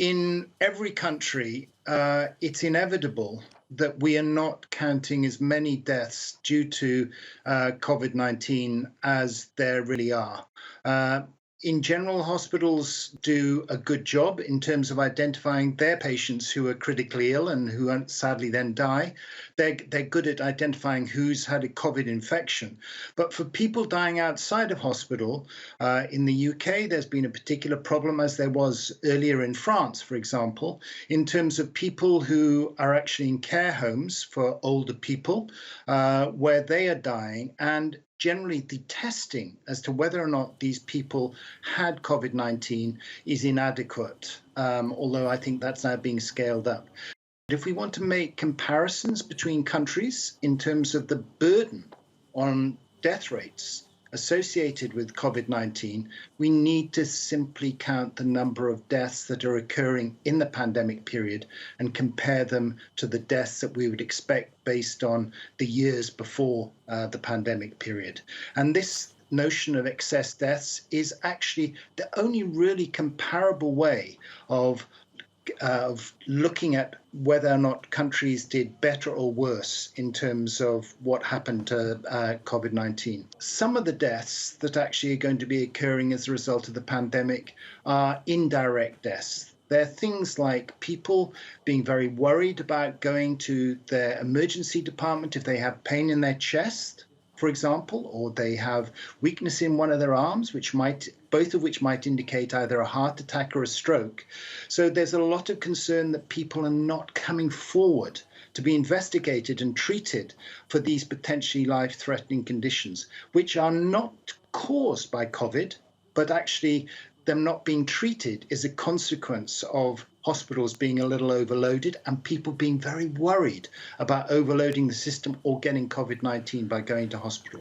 In every country, it's inevitable that we are not counting as many deaths due to COVID-19 as there really are. Uh, in general, hospitals do a good job in terms of identifying their patients who are critically ill and who sadly then die. They're good at identifying who's had a COVID infection. But for people dying outside of hospital, in the UK, there's been a particular problem, as there was earlier in France, for example, in terms of people who are actually in care homes for older people, where they are dying. And generally, the testing as to whether or not these people had COVID-19 is inadequate, although I think that's now being scaled up. If we want to make comparisons between countries in terms of the burden on death rates associated with COVID-19, we need to simply count the number of deaths that are occurring in the pandemic period and compare them to the deaths that we would expect based on the years before the pandemic period. And this notion of excess deaths is actually the only really comparable way of looking at whether or not countries did better or worse in terms of what happened to COVID-19. Some of the deaths that actually are going to be occurring as a result of the pandemic are indirect deaths. They're things like people being very worried about going to their emergency department if they have pain in their chest, for example, or they have weakness in one of their arms, both of which might indicate either a heart attack or a stroke. So there's a lot of concern that people are not coming forward to be investigated and treated for these potentially life-threatening conditions, which are not caused by COVID, but actually them not being treated is a consequence of hospitals being a little overloaded and people being very worried about overloading the system or getting COVID-19 by going to hospital.